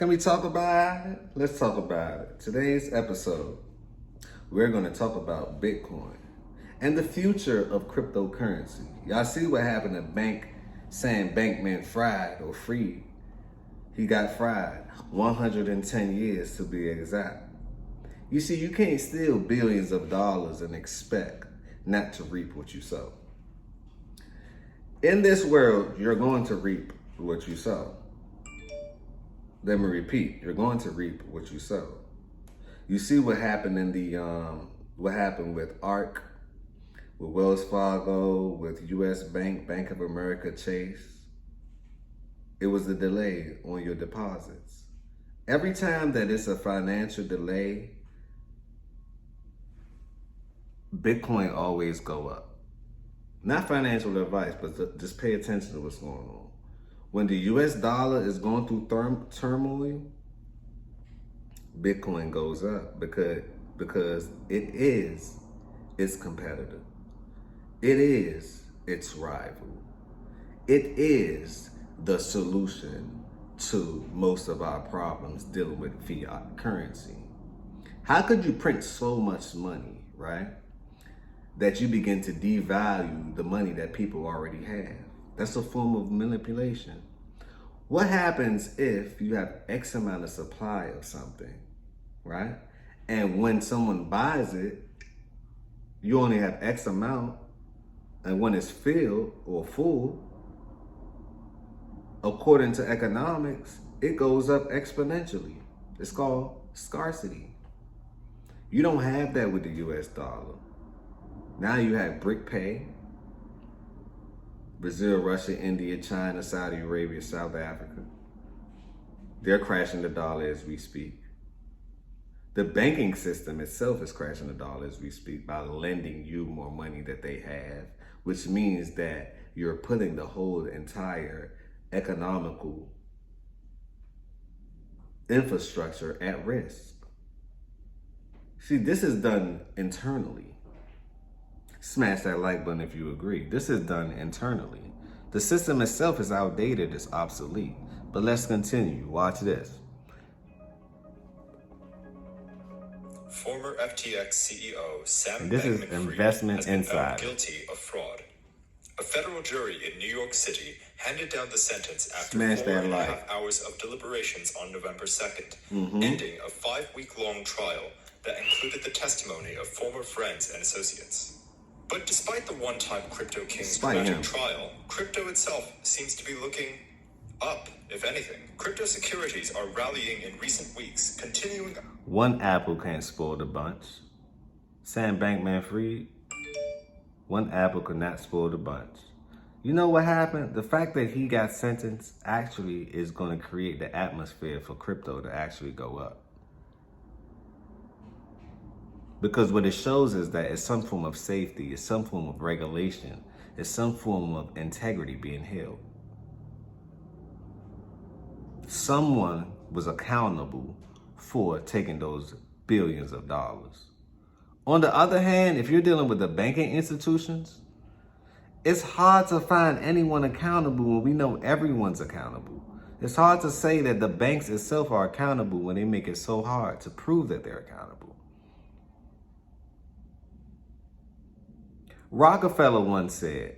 Can we talk about it? Let's talk about it. Today's episode, we're going to talk about Bitcoin and the future of cryptocurrency. Y'all see what happened to Sam Bankman Fried or Freed? He got fried 110 years to be exact. You see, you can't steal billions of dollars and expect not to reap what you sow. In this world, you're going to reap what you sow. Let me repeat, you're going to reap what you sow. You see what happened what happened with ARK, with Wells Fargo, with US Bank, Bank of America, Chase. It was a delay on your deposits. Every time that it's a financial delay, Bitcoin always go up. Not financial advice, but just pay attention to what's going on. When the US dollar is going through turmoil, Bitcoin goes up because it is its competitor. It is its rival. It is the solution to most of our problems dealing with fiat currency. How could you print so much money, right, that you begin to devalue the money that people already have? That's a form of manipulation. What happens if you have X amount of supply of something, right? And when someone buys it, you only have X amount, and when it's filled or full, according to economics, it goes up exponentially. It's called scarcity. You don't have that with the US dollar. Now you have brick pay. Brazil, Russia, India, China, Saudi Arabia, South Africa. They're crashing the dollar as we speak. The banking system itself is crashing the dollar as we speak by lending you more money that they have, which means that you're putting the whole entire economical infrastructure at risk. See, this is done internally. Smash that like button if you agree. This is done internally. The system itself is outdated, it's obsolete. But let's continue. Watch this. Former FTX CEO Sam This is Bankman-Fried Investment has been found Insider. guilty of fraud. A federal jury in New York City handed down the sentence after Smash four that and a like. half hours of deliberations on November 2nd, ending a 5-week-long trial that included the testimony of former friends and associates. But despite the one-time Crypto King's dramatic trial, crypto itself seems to be looking up, if anything. Crypto securities are rallying in recent weeks, continuing. One apple can't spoil the bunch. Sam Bankman-Fried, one apple could not spoil the bunch. You know what happened? The fact that he got sentenced actually is going to create the atmosphere for crypto to actually go up. Because what it shows is that it's some form of safety, it's some form of regulation, it's some form of integrity being held. Someone was accountable for taking those billions of dollars. On the other hand, if you're dealing with the banking institutions, it's hard to find anyone accountable when we know everyone's accountable. It's hard to say that the banks itself are accountable when they make it so hard to prove that they're accountable. Rockefeller once said,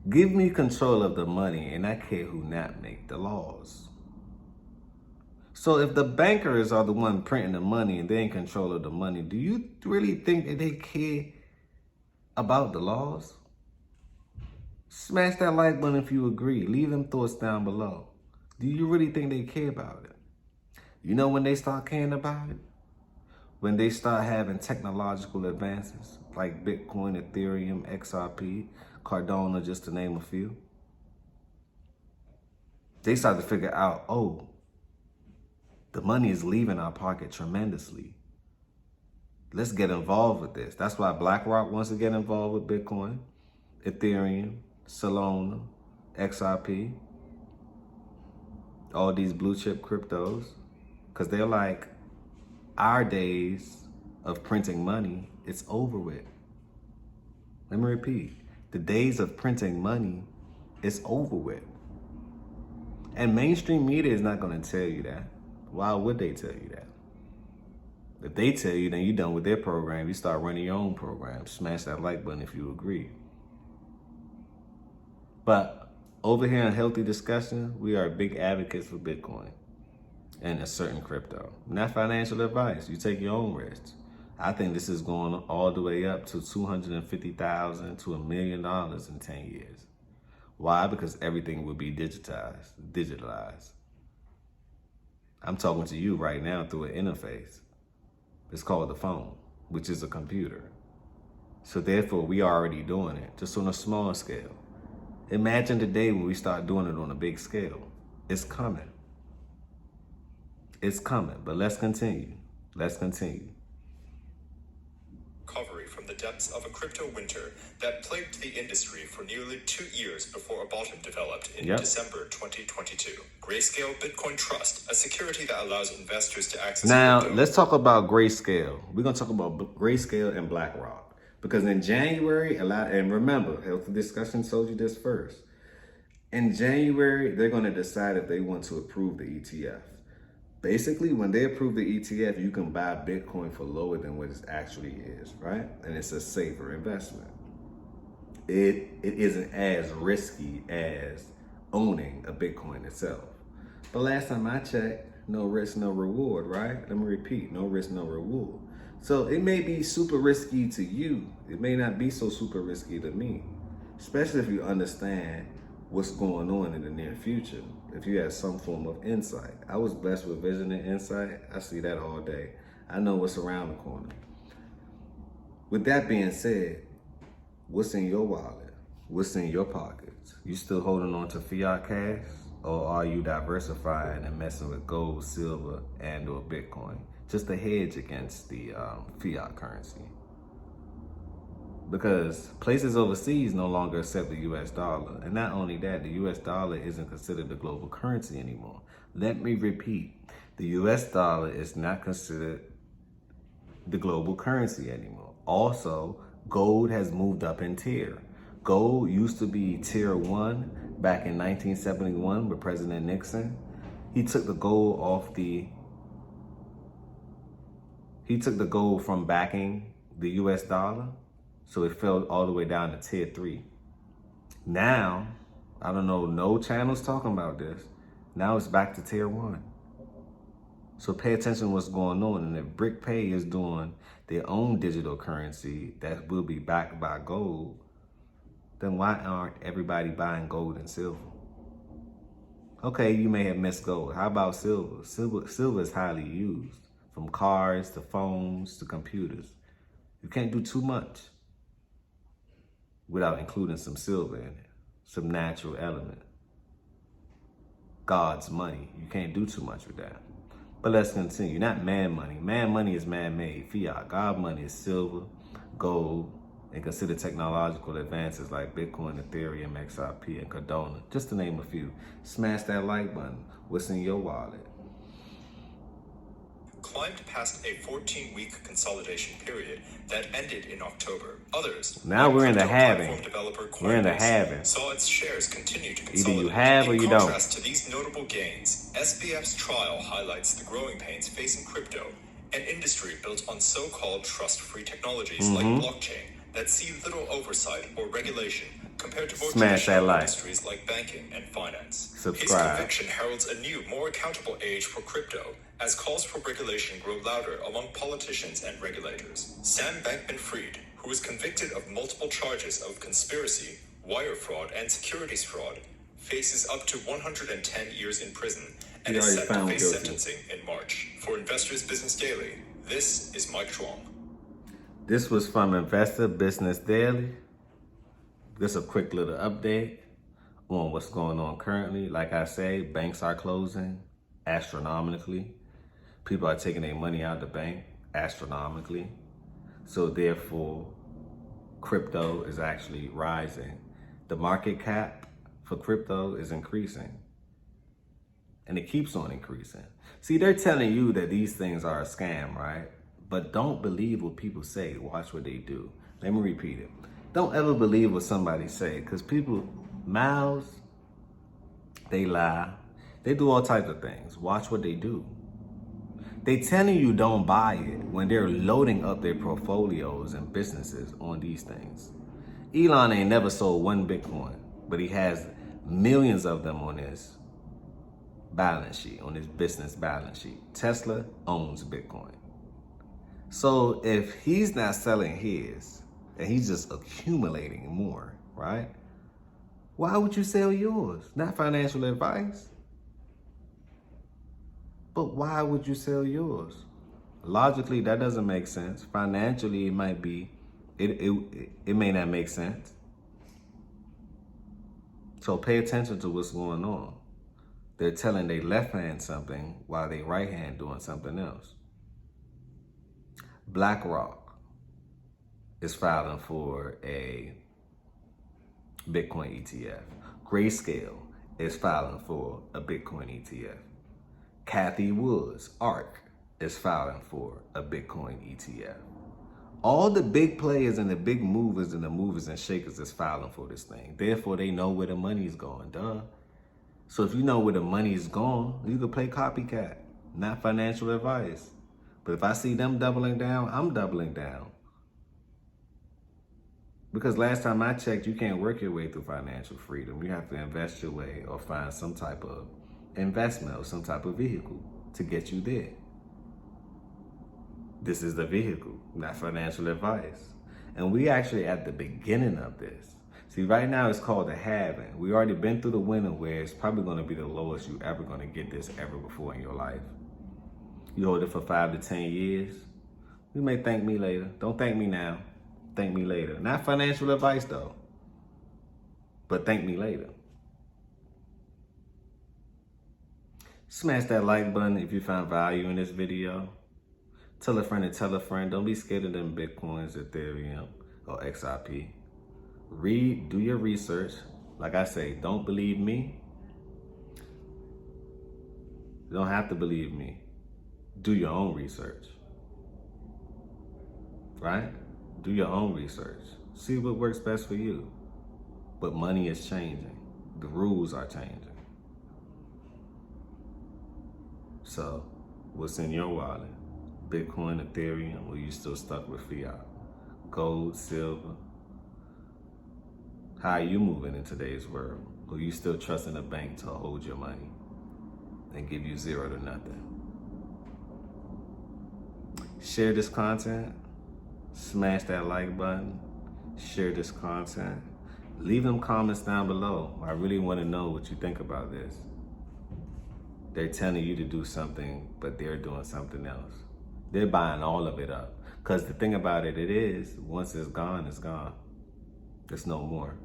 "Give me control of the money and I care who not make the laws." So if the bankers are the one printing the money and they're in control of the money, do you really think that they care about the laws? Smash that like button if you agree. Leave them thoughts down below. Do you really think they care about it? You know when they start caring about it? When they start having technological advances like Bitcoin, Ethereum, XRP, Cardano, just to name a few. They start to figure out, oh, the money is leaving our pocket tremendously. Let's get involved with this. That's why BlackRock wants to get involved with Bitcoin, Ethereum, Solana, XRP, all these blue chip cryptos, because they're like, our days of printing money, it's over with. Let me repeat, the days of printing money is over with. And mainstream media is not going to tell you that. Why would they tell you that? If they tell you, then you're done with their program. You start running your own program. Smash that like button if you agree. But over here in Healthy Discussion, we are big advocates for Bitcoin and a certain crypto. Not financial advice. You take your own risks. I think this is going all the way up to $250,000 to $1 million in 10 years. Why? Because everything will be digitalized. I'm talking to you right now through an interface. It's called the phone, which is a computer. So therefore, we are already doing it, just on a small scale. Imagine the day when we start doing it on a big scale. It's coming. It's coming, but let's continue. Recovery from the depths of a crypto winter that plagued the industry for nearly 2 years before a bottom developed in December 2022. Grayscale Bitcoin Trust, a security that allows investors to access Now, crypto. let's talk about Grayscale. We're going to talk about Grayscale and BlackRock. Because in January, and remember, Healthy Discussion told you this first. In January, they're going to decide if they want to approve the ETF. Basically, when they approve the ETF, you can buy Bitcoin for lower than what it actually is, right? And it's a safer investment. It isn't as risky as owning a Bitcoin itself. But last time I checked, no risk, no reward, right? Let me repeat, no risk, no reward. So it may be super risky to you. It may not be so super risky to me, especially if you understand what's going on in the near future. If you have some form of insight. I was blessed with vision and insight. I see that all day. I know what's around the corner. With that being said, what's in your wallet? What's in your pockets? You still holding on to fiat cash? Or are you diversifying and messing with gold, silver, and or Bitcoin? Just a hedge against the fiat currency. Because places overseas no longer accept the US dollar. And not only that, the US dollar isn't considered the global currency anymore. Let me repeat, the US dollar is not considered the global currency anymore. Also, gold has moved up in tier. Gold used to be tier 1 back in 1971 with President Nixon. He took the gold from backing the US dollar, so it fell all the way down to tier 3. Now, I don't know, no channels talking about this. Now it's back to tier 1. So pay attention to what's going on. And if BrickPay is doing their own digital currency that will be backed by gold, then why aren't everybody buying gold and silver? Okay, you may have missed gold. How about silver? Silver is highly used, from cars to phones to computers. You can't do too much without including some silver in it, some natural element. God's money. You can't do too much with that. But let's continue. Not man money. Man money is man-made. Fiat. God money is silver, gold, and consider technological advances like Bitcoin, Ethereum, XRP, and Cardano, just to name a few. Smash that like button. What's in your wallet? Climbed past a 14-week consolidation period that ended in October. Others, now we're in the halving. We're in the halving. Saw its shares continue to consolidate. Either you have or you don't. In contrast to these notable gains, SBF's trial highlights the growing pains facing crypto, an industry built on so-called trust-free technologies like blockchain that see little oversight or regulation compared to more traditional industries like banking and finance. His conviction heralds a new, more accountable age for crypto, as calls for regulation grow louder among politicians and regulators. Sam Bankman-Fried, who was convicted of multiple charges of conspiracy, wire fraud, and securities fraud, faces up to 110 years in prison and is set to face sentencing in March. For Investors Business Daily, this is Mike Chuang. This was from Investor Business Daily. Just a quick little update on what's going on currently. Like I say, banks are closing astronomically. People are taking their money out of the bank astronomically. So therefore, crypto is actually rising. The market cap for crypto is increasing. And it keeps on increasing. See, they're telling you that these things are a scam, right? But don't believe what people say. Watch what they do. Let me repeat it. Don't ever believe what somebody say, because people, mouths, they lie, They do all types of things. Watch what they do. They telling you don't buy it when they're loading up their portfolios and businesses on these things. Elon ain't never sold one Bitcoin, but he has millions of them on his balance sheet, on his business balance sheet. Tesla owns Bitcoin. So if he's not selling his and he's just accumulating more, right? Why would you sell yours? Not financial advice. But why would you sell yours? Logically, that doesn't make sense. Financially, it might be, it may not make sense. So pay attention to what's going on. They're telling their left hand something while their right hand doing something else. BlackRock is filing for a Bitcoin ETF. Grayscale is filing for a Bitcoin ETF. Kathy Woods, ARK, is filing for a Bitcoin ETF. All the big players and the big movers and the movers and shakers is filing for this thing. Therefore, they know where the money's going, duh. So if you know where the money's going, you can play copycat, not financial advice. But if I see them doubling down, I'm doubling down. Because last time I checked, you can't work your way through financial freedom. You have to invest your way or find some type of investment or some type of vehicle to get you there. This is the vehicle, not financial advice. And we actually at the beginning of this. See, right now it's called the halving. We already been through the winter where it's probably going to be the lowest you ever going to get this ever before in your life. You hold it for 5 to 10 years. You may thank me later. Don't thank me now. Thank me later. Not financial advice though, but thank me later. Smash that like button if you found value in this video. Tell a friend and tell a friend. Don't be scared of them Bitcoins, Ethereum, or XRP. Read, do your research. Like I say, don't believe me. You don't have to believe me. Do your own research. Right? Do your own research. See what works best for you. But money is changing. The rules are changing. So, what's in your wallet? Bitcoin, Ethereum, or you still stuck with fiat? Gold, silver? How are you moving in today's world? Or you still trusting a bank to hold your money and give you 0 to nothing? Share this content. Smash that like button. Share this content. Leave them comments down below. I really want to know what you think about this. They're telling you to do something, but they're doing something else. They're buying all of it up. Because the thing about it is, once it's gone, it's gone. There's no more.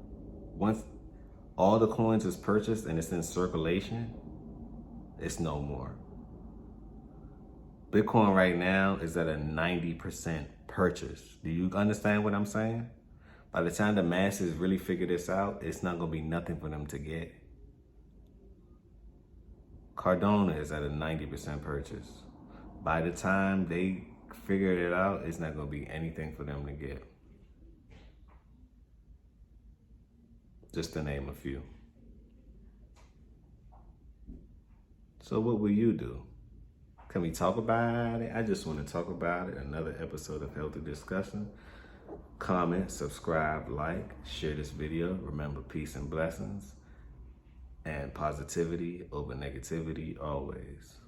Once all the coins is purchased and it's in circulation, it's no more. Bitcoin right now is at a 90% purchase. Do you understand what I'm saying? By the time the masses really figure this out, it's not going to be nothing for them to get. Cardano is at a 90% purchase. By the time they figure it out, it's not going to be anything for them to get. Just to name a few. So what will you do? Can we talk about it? I just want to talk about it. Another episode of Healthy Discussion. Comment, subscribe, like, share this video. Remember, peace and blessings. And positivity over negativity always.